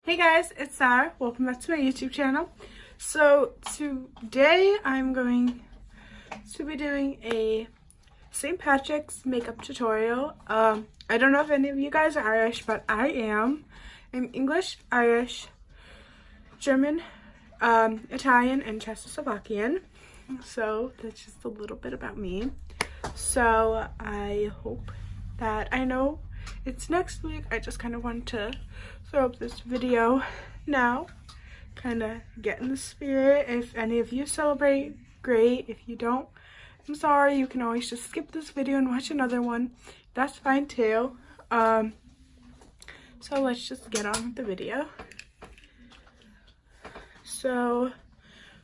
Hey guys, it's Sarah. Welcome back to my YouTube channel. So today I'm going to be doing a St. Patrick's makeup tutorial. I don't know if any of you guys are Irish, but I am. I'm English, Irish, German, Italian, and Czechoslovakian. So that's just a little bit about me. So I hope that, I know it's next week, I just kind of wanted to throw up this video now, kind of get in the spirit. If any of you celebrate, great. If you don't, I'm sorry. You can always just skip this video and watch another one. That's fine too. So let's just get on with the video. So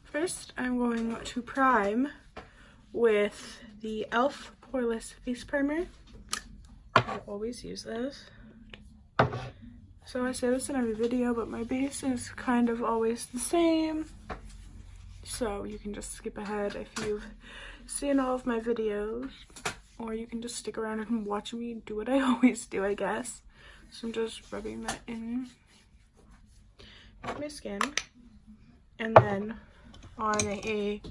first I'm going to prime with the e.l.f. Poreless Face Primer. I always use this. So I say this in every video, but my base is kind of always the same. So you can just skip ahead if you've seen all of my videos, or you can just stick around and watch me do what I always do, I guess. So I'm just rubbing that in my skin. And then on a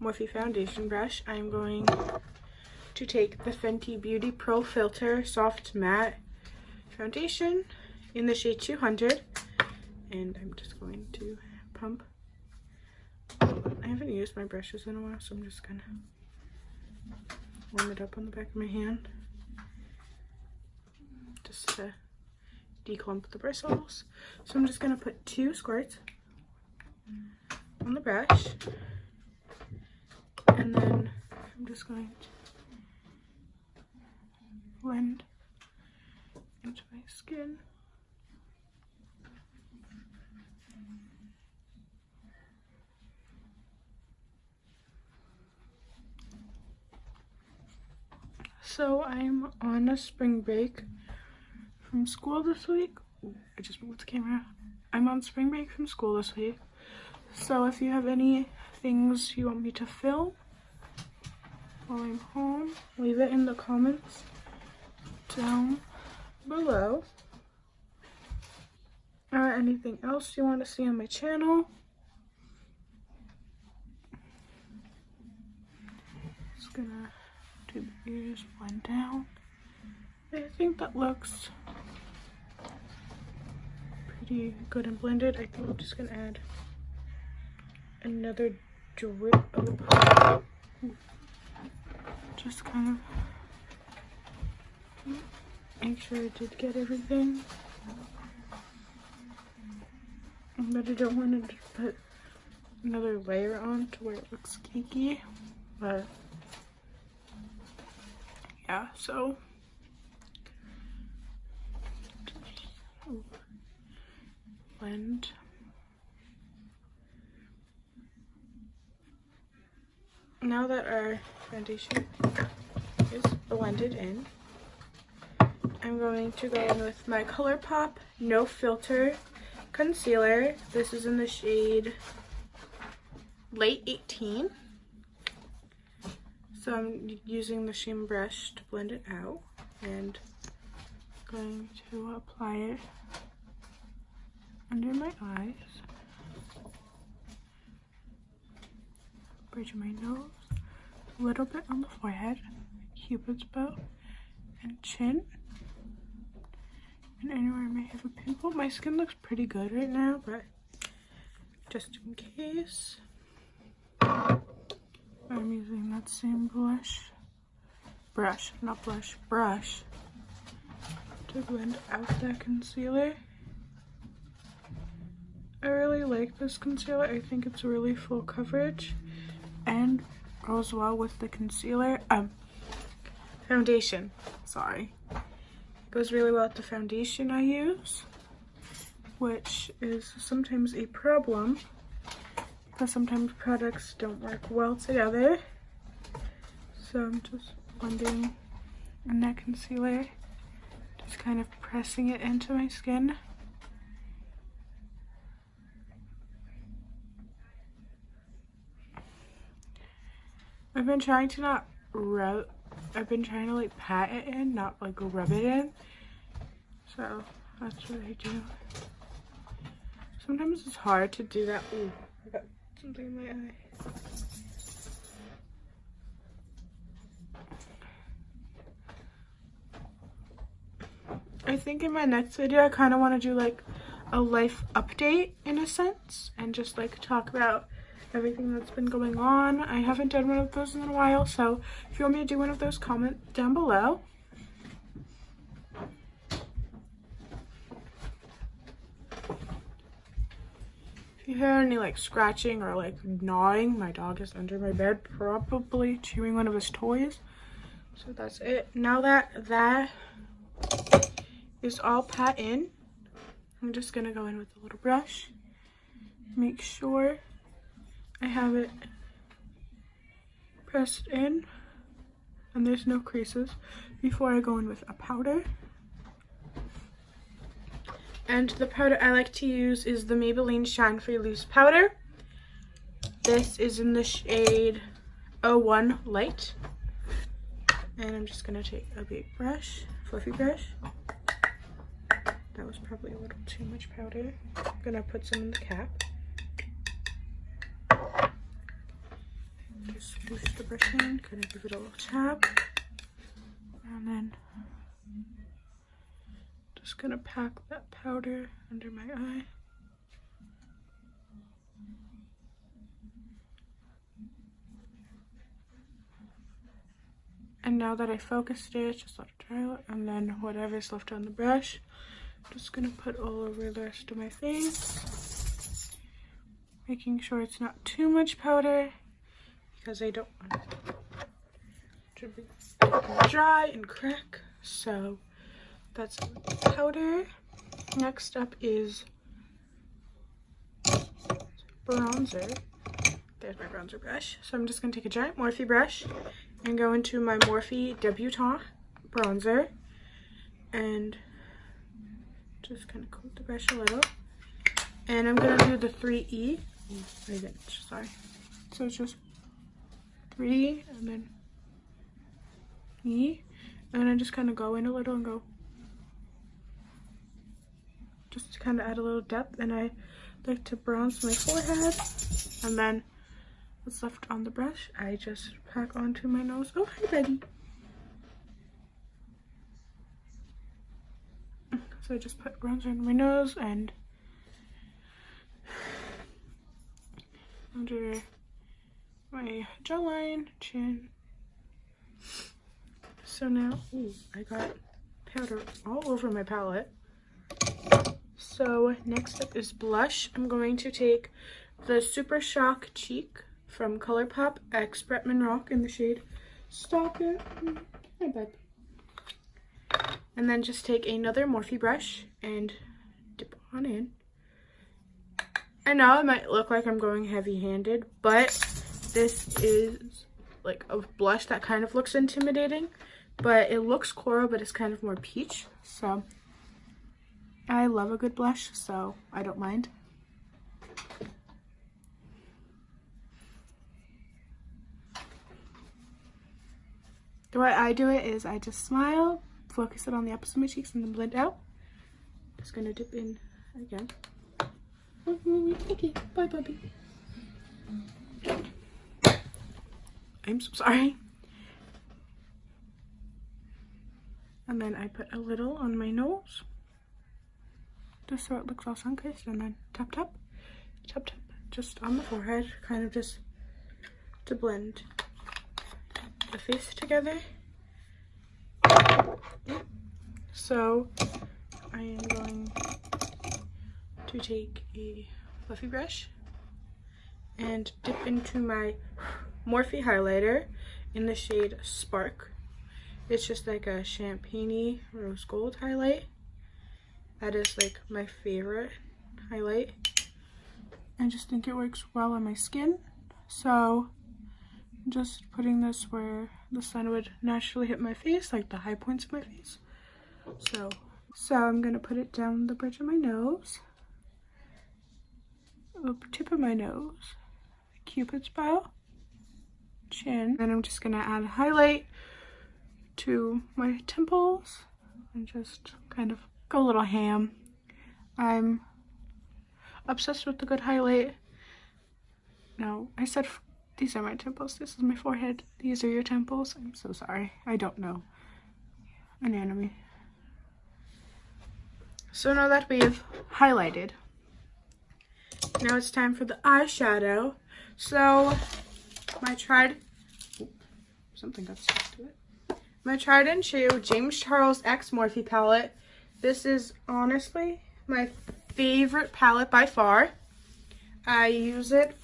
Morphe foundation brush, I'm going to take the Fenty Beauty Pro Filter Soft Matte Foundation in the shade 200, and I'm just going to pump. I haven't used my brushes in a while, so I'm just gonna warm it up on the back of my hand just to declump the bristles. So I'm just gonna put 2 squirts on the brush, and then I'm just going to blend into my skin. So I'm on a spring break from school this week. Ooh, I just moved the camera. I'm on spring break from school this week. So if you have any things you want me to film while I'm home, leave it in the comments down below. Or anything else you want to see on my channel. Just gonna do the ears, blend down. I think that looks pretty good and blended. I think I'm just gonna add another drip of, just kind of make sure I did get everything. But I don't want to put another layer on to where it looks cakey. But yeah, so blend. Now that our foundation is blended in, I'm going to go in with my ColourPop No Filter concealer. This is in the shade Light 18. So I'm using the sheen brush to blend it out and going to apply it under my eyes, bridge of my nose, a little bit on the forehead, Cupid's bow, and chin, and anywhere I may have a pimple. My skin looks pretty good right now, but just in case, I'm using that same brush to blend out that concealer. I really like this concealer. I think it's really full coverage and goes well with the concealer, foundation, sorry. It goes really well with the foundation I use, which is sometimes a problem because sometimes products don't work well together. So I'm just blending in that concealer, just kind of pressing it into my skin. I've been trying to not rub, I've been trying to like pat it in, not like rub it in. So that's what I do. Sometimes it's hard to do that. Ooh, I got something in my eye. I think in my next video I kind of want to do like a life update in a sense and just like talk about everything that's been going on. I haven't done one of those in a while, so if you want me to do one of those, comment down below. If you hear any like scratching or like gnawing, my dog is under my bed, probably chewing one of his toys. So that's it. Now that that is all pat in, I'm just gonna go in with a little brush, make sure I have it pressed in and there's no creases before I go in with a powder. And the powder I like to use is the Maybelline Shine Free Loose Powder. This is in the shade 01 Light. And I'm just going to take a big brush, fluffy brush. That was probably a little too much powder. I'm going to put some in the cap. Just push the brush in, kind of give it a little tap. And then just gonna pack that powder under my eye. And now that I focused it, just let it dry out, and then whatever's left on the brush, I'm just gonna put all over the rest of my face, making sure it's not too much powder because I don't want it to be dry and crack. So that's powder. Next up is bronzer. There's my bronzer brush. So I'm just going to take a giant Morphe brush and go into my Morphe Debutante bronzer and just kind of coat the brush a little. And I'm going to do the 3E. I didn't, sorry. So it's just 3 and then E. And I just kind of go in a little and go, just to kind of add a little depth. And I like to bronze my forehead, and then what's left on the brush I just pack onto my nose. Oh, hi Betty. So I just put bronzer on my nose and under my jawline, chin. So now, ooh, I got powder all over my palette. So next up is blush. I'm going to take the Super Shock Cheek from ColourPop X Bretman Rock in the shade Stop It. Hi, bud. And then just take another Morphe brush and dip on in. I know it might look like I'm going heavy-handed, but this is like a blush that kind of looks intimidating, but it looks coral, but it's kind of more peach. So I love a good blush, so I don't mind. The way I do it is I just smile, focus it on the uppers of my cheeks, and then blend out. Just gonna dip in again. Okay, bye, puppy. I'm so sorry. And then I put a little on my nose, just so it looks all sun-kissed, and then tap, tap, tap, tap, just on the forehead, kind of just to blend the face together. So I am going to take a fluffy brush and dip into my Morphe highlighter in the shade Spark. It's just like a champagne-y rose gold highlight. That is like my favorite highlight. I just think it works well on my skin. So I'm just putting this where the sun would naturally hit my face, like the high points of my face. So I'm gonna put it down the bridge of my nose, the tip of my nose, Cupid's bow, chin, and I'm just gonna add a highlight to my temples and just kind of go a little ham. I'm obsessed with the good highlight. No, I said these are my temples. This is my forehead. These are your temples. I'm so sorry. I don't know anatomy. So now that we've highlighted, now it's time for the eyeshadow. So my something got stuck to it. My tried and true James Charles X Morphe palette. This is honestly my favorite palette by far. I use it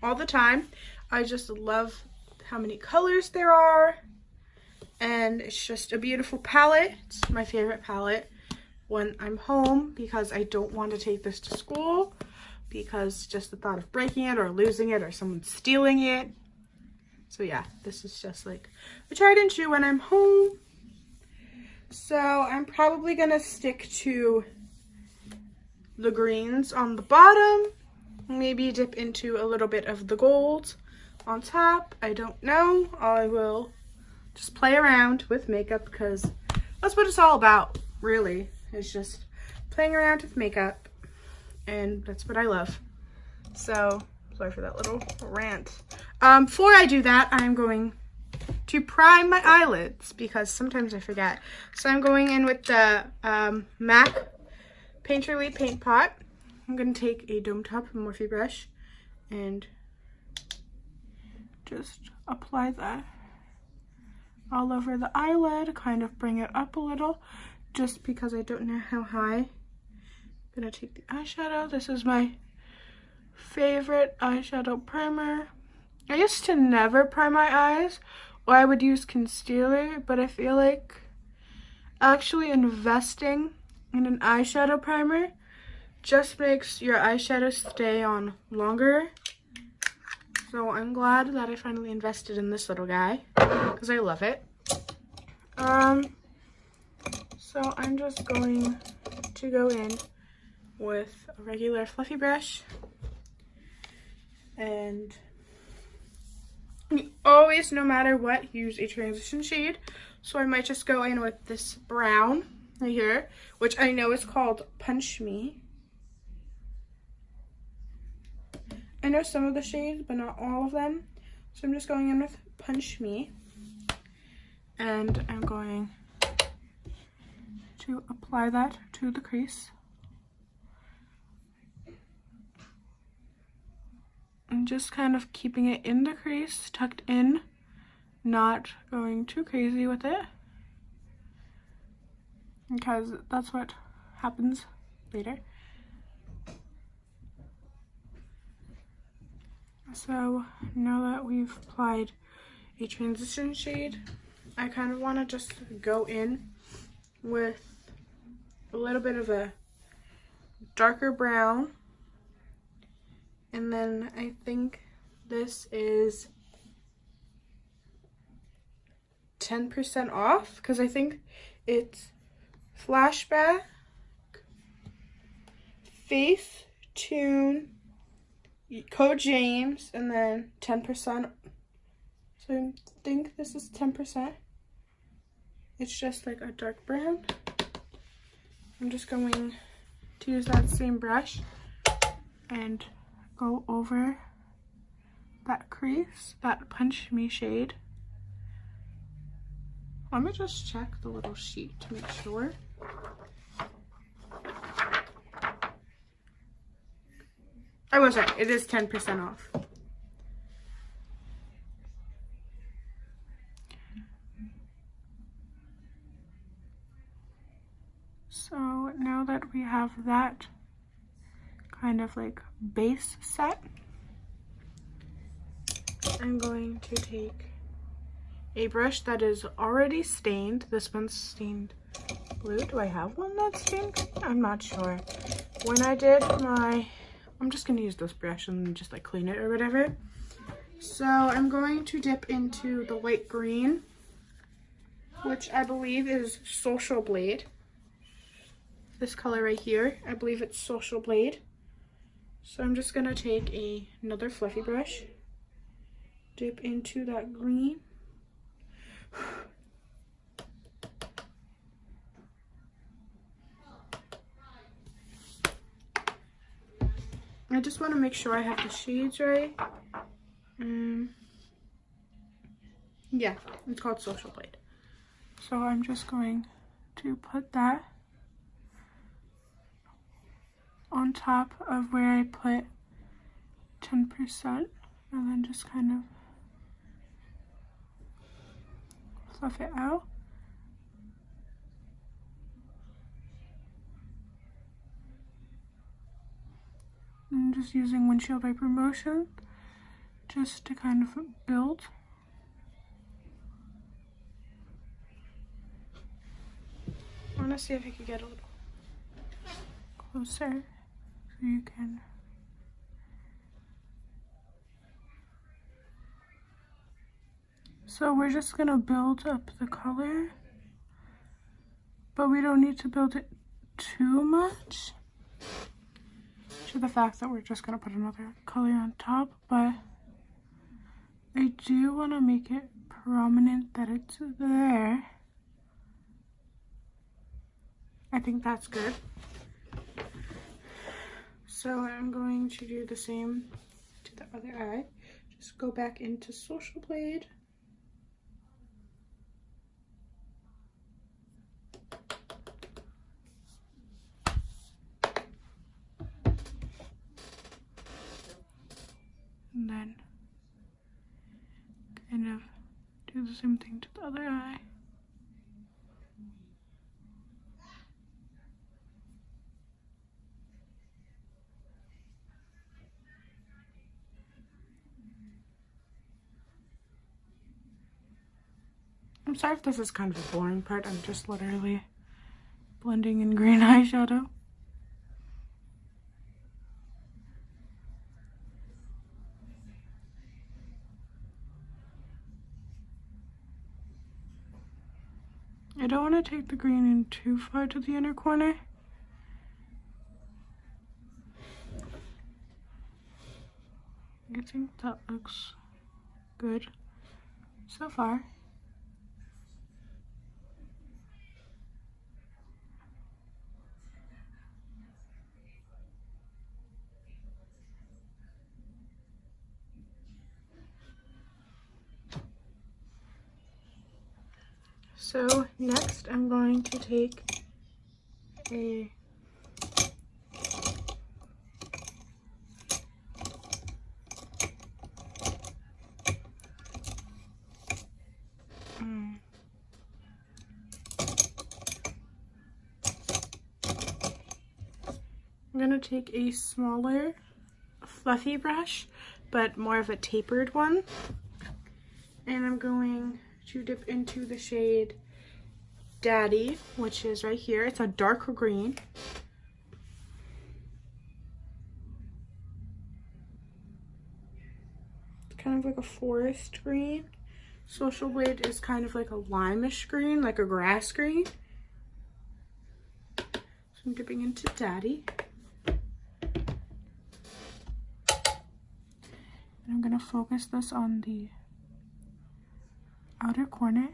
all the time. I just love how many colors there are, and it's just a beautiful palette. It's my favorite palette when I'm home because I don't want to take this to school because just the thought of breaking it or losing it or someone stealing it. So yeah, this is just like a tried and true when I'm home. So I'm probably gonna stick to the greens on the bottom, maybe dip into a little bit of the gold on top. I don't know. I will just play around with makeup because that's what it's all about, really. It's just playing around with makeup, and that's what I love. So sorry for that little rant. Before I do that, I'm going to prime my eyelids because sometimes I forget. So I'm going in with the MAC Painterly Paint Pot. I'm going to take a dome top Morphe brush and just apply that all over the eyelid, kind of bring it up a little just because I don't know how high. I'm going to take the eyeshadow. This is my favorite eyeshadow primer. I used to never prime my eyes, or I would use concealer, but I feel like actually investing in an eyeshadow primer just makes your eyeshadow stay on longer. So I'm glad that I finally invested in this little guy because I love it. So I'm just going to go in with a regular fluffy brush, and you always, no matter what, use a transition shade. So I might just go in with this brown right here, which I know is called Punch Me. I know some of the shades, but not all of them. So I'm just going in with Punch Me. And I'm going to apply that to the crease. And just kind of keeping it in the crease, tucked in, not going too crazy with it, because that's what happens later. So now that we've applied a transition shade, I kind of want to just go in with a little bit of a darker brown. And then I think this is 10% off because I think it's Flashback, Faith, Tune, Code James, and then 10%. So I think this is 10%. It's just like a dark brown. I'm just going to use that same brush and go over that crease, that Punch Me shade. Let me just check the little sheet to make sure. I was right, it is 10% off. So now that we have that kind of like base set, I'm going to take a brush that is already stained. This one's stained blue. Do I have one that's stained? I'm not sure. When I did my, I'm just going to use this brush and just like clean it or whatever. So I'm going to dip into the light green, which I believe is Social Blade. This color right here, I believe it's Social Blade. So I'm just going to take another fluffy brush, dip into that green. I just want to make sure I have the shades right. Yeah, it's called Social Blade. So I'm just going to put that on top of where I put 10%, and then just kind of fluff it out. I'm just using windshield wiper motion just to kind of build. I want to see if I could get a little closer so you can. So we're just gonna build up the color, but we don't need to build it too much to the fact that we're just gonna put another color on top, but I do want to make it prominent that it's there. I think that's good. So I'm going to do the same to the other eye. Just go back into Social Blade. And then kind of do the same thing to the other eye. I'm sorry if this is kind of a boring part. I'm just literally blending in green eyeshadow. I don't want to take the green in too far to the inner corner. I think that looks good so far. So next I'm going to take a I'm gonna take a smaller fluffy brush, but more of a tapered one, and I'm going to dip into the shade Daddy, which is right here. It's a darker green. It's kind of like a forest green. Social Blade is kind of like a limeish green, like a grass green. So I'm dipping into Daddy. And I'm gonna focus this on the outer corner.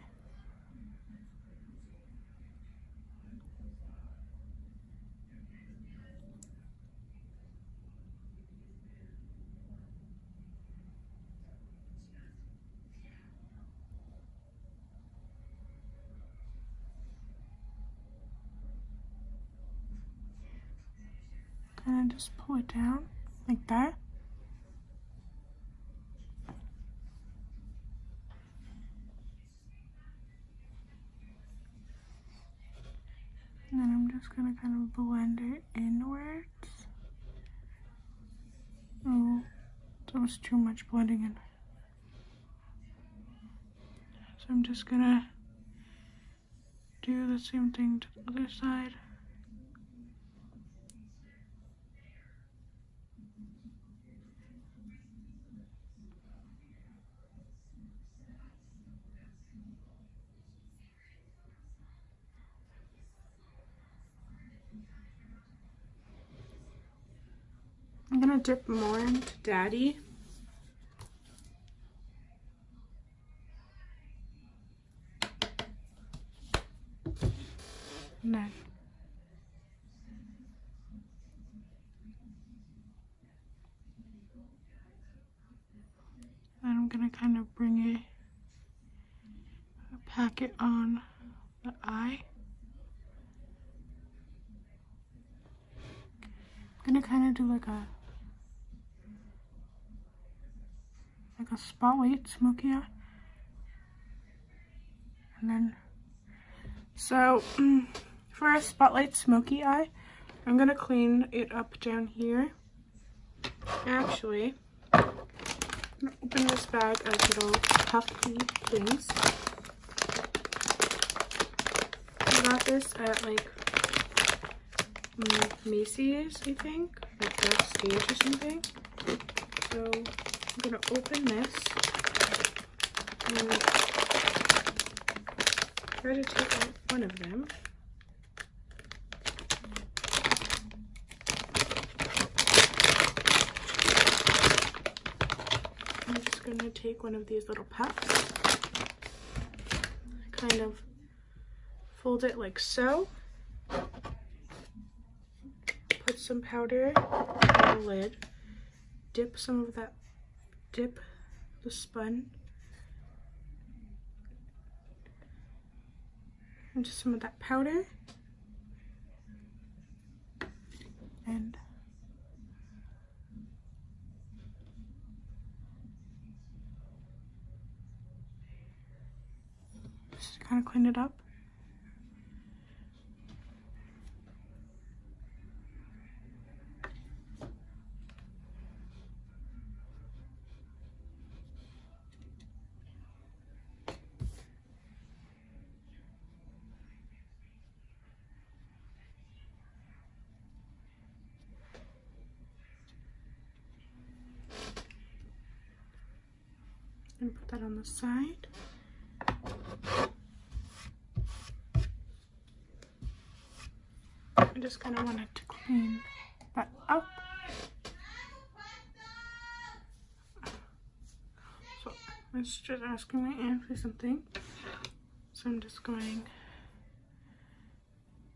Kind of just pull it down like that. And then I'm just gonna kind of blend it inwards. Oh, that was too much blending in. So I'm just gonna do the same thing to the other side. I'm gonna dip more into Daddy. And then gonna kind of bring it, pack it on the eye. I'm gonna kind of do like a spotlight smoky eye. And then, so for a spotlight smoky eye, I'm gonna clean it up down here. Actually, I'm gonna open this bag of little puffy things. I got this at like Macy's, I think, like Backstage or something. So I'm gonna open this and try to take out one of them. I'm just gonna take one of these little puffs, kind of fold it like so, put some powder on the lid, dip the spun into some of that powder, and just kind of clean it up. And put that on the side. I just kind of wanted to clean that up. So it's just asking my aunt for something. So I'm just going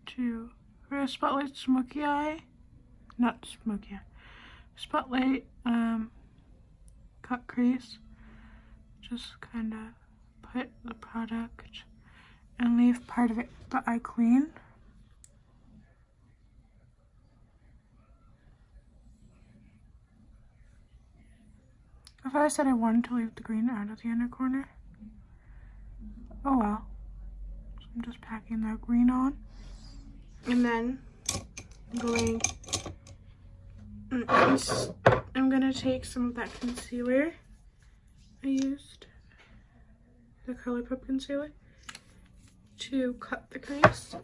to, for a spotlight smoky eye, not smoky eye, spotlight cut crease. Just kind of put the product and leave part of it that I clean. I thought I said I wanted to leave the green out of the inner corner. Oh well. So I'm just packing that green on. And then I'm gonna take some of that concealer I used, the ColourPop concealer, to cut the crease.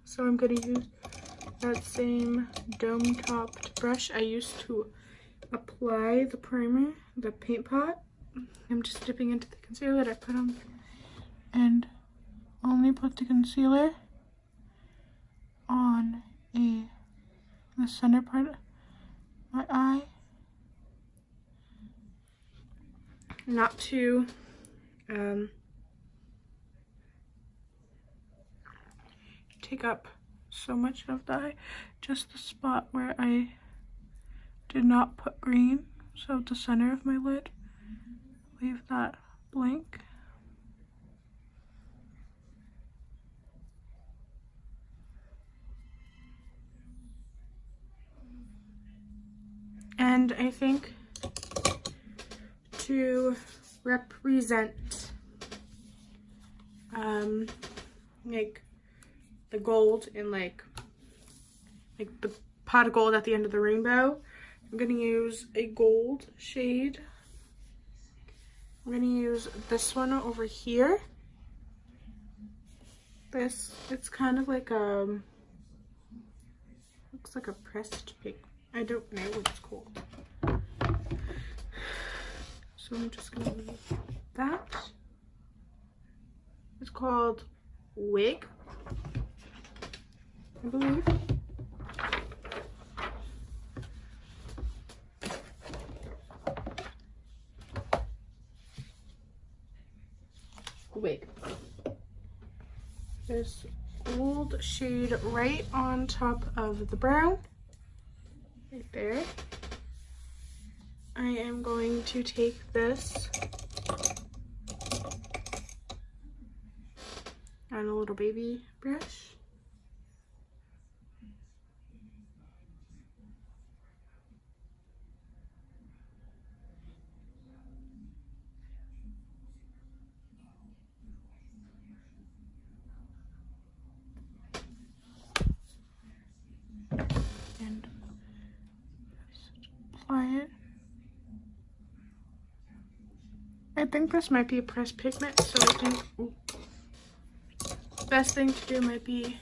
So I'm going to use that same dome-topped brush I used to apply the primer, the paint pot. I'm just dipping into the concealer that I put on, and only put the concealer on the center part of my eye. Not to take up so much of the eye, just the spot where I did not put green, so the center of my lid, leave that blank. And I think to represent like the gold in like the pot of gold at the end of the rainbow, I'm gonna use a gold shade. I'm gonna use this one over here. It's kind of like looks like a pressed pink. I don't know what it's called. So I'm just gonna leave that. It's called Wig, I believe. Wig. There's gold shade right on top of the brown, right there. I am going to take this little baby brush. And apply it. I think this might be a pressed pigment, so I think the best thing to do might be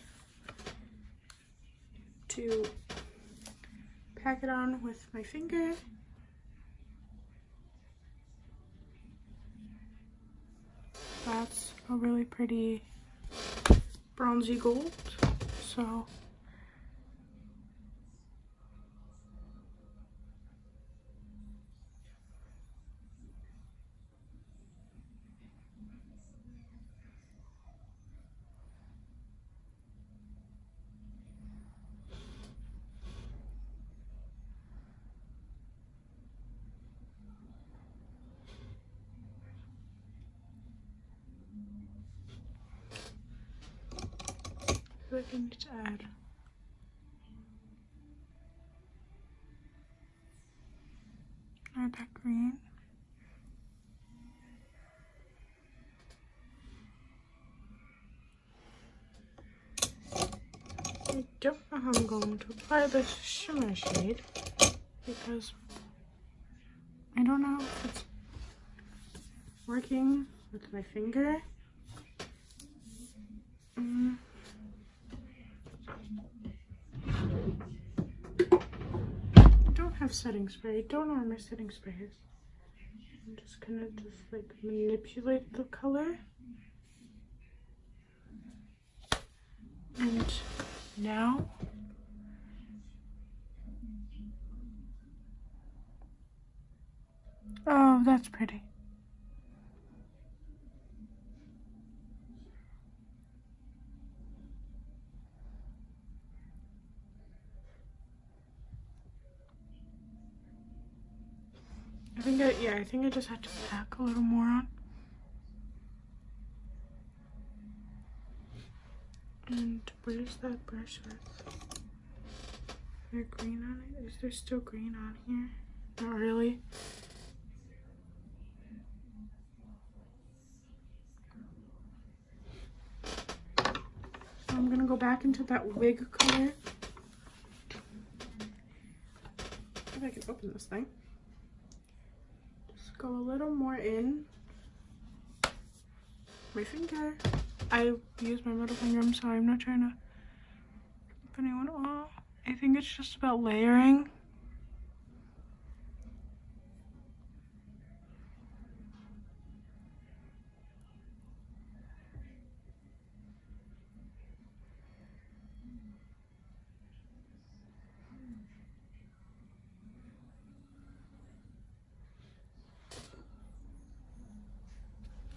to pack it on with my finger. That's a really pretty bronzy gold, so I feel like I need to add that green. I don't know how I'm going to apply this shimmer shade because I don't know if it's working with my finger. I don't have setting spray. I don't know where my setting spray is. I'm just gonna like manipulate the color. And now oh, that's pretty. I think I just had to pack a little more on. And where's that brush with? Is there green on it? Is there still green on here? Not really. So I'm gonna go back into that wig color. If I can open this thing. Just go a little more in. My finger. I use my middle finger, I'm sorry, I'm not trying to rip anyone off. I think it's just about layering.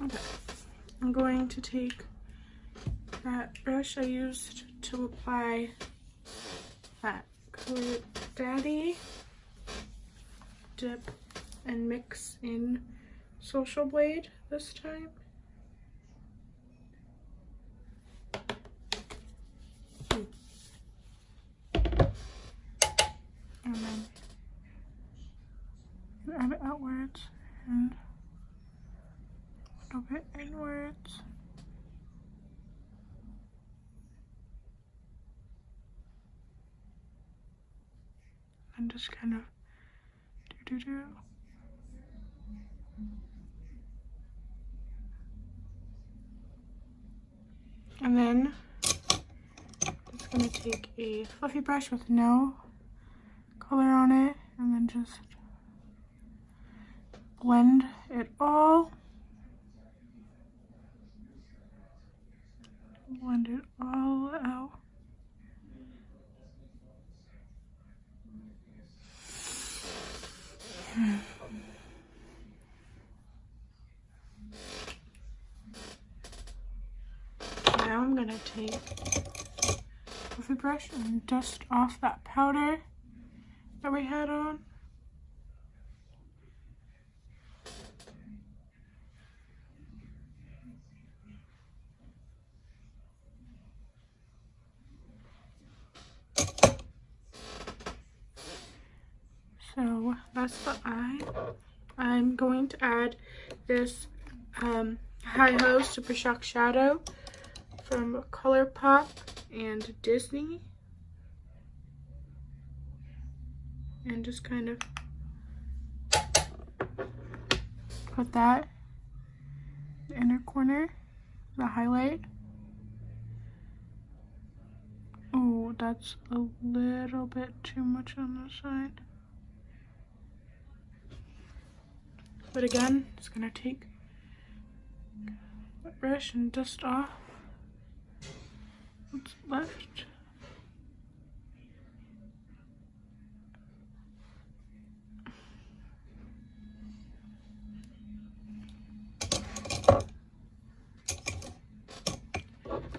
Okay, I'm going to take that brush I used to apply that color Daddy, dip and mix in Social Blade this time. And then add it outwards and a little bit inwards. And just kind of do. And then I'm just gonna take a fluffy brush with no color on it and then just blend it all. Blend it all out. Now I'm gonna take a fluffy brush and dust off that powder that we had on. So that's the eye. I'm going to add this Hi-Ho Super Shock Shadow from ColourPop and Disney. And just kind of put that in the inner corner, the highlight. Oh, that's a little bit too much on the side. But again, it's gonna take a brush and dust off what's left.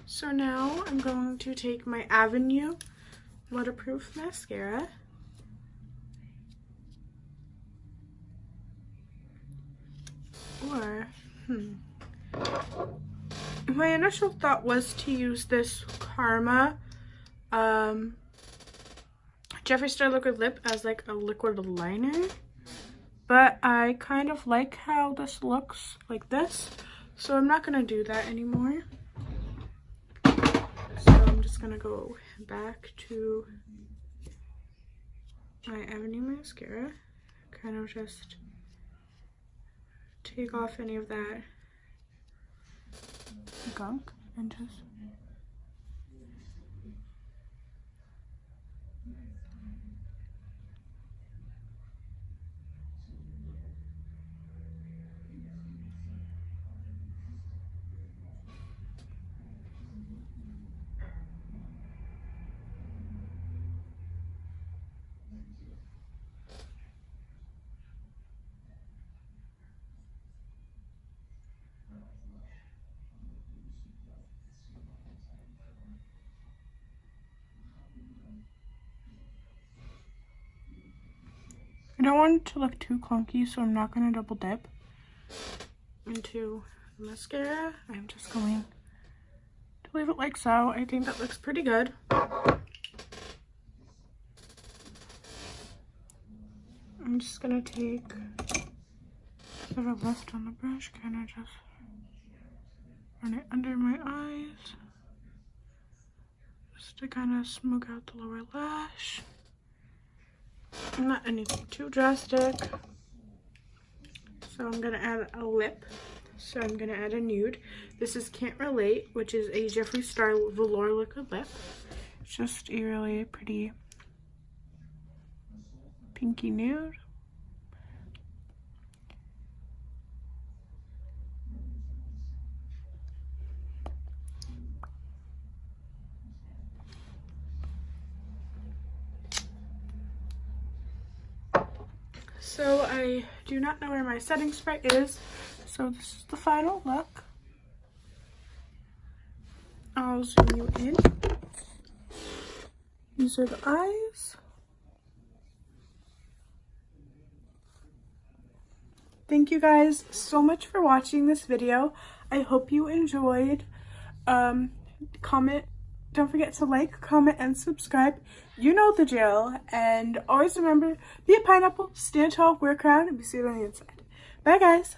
So now I'm going to take my Avenue waterproof mascara. Or, my initial thought was to use this Karma Jeffree Star Liquid Lip as like a liquid liner. But I kind of like how this looks like this. So I'm not going to do that anymore. So I'm just going to go back to my Avenue mascara. Kind of just take off any of that gunk and just I don't want it to look too clunky, so I'm not going to double dip into the mascara. I'm just going to leave it like so. I think that looks pretty good. I'm just going to take a bit of lift on the brush, kind of just run it under my eyes, just to kind of smooth out the lower lash. Not anything too drastic. So I'm gonna add a lip. So I'm gonna add a nude. This is Can't Relate, which is a Jeffree Star Velour Liquid Lip. It's just a really pretty pinky nude. So I do not know where my setting spray is, so this is the final look. I'll zoom you in. These are the eyes. Thank you guys so much for watching this video. I hope you enjoyed. Comment. Don't forget to like, comment, and subscribe. You know the drill. And always remember, be a pineapple, stand tall, wear a crown, and be sweet on the inside. Bye, guys.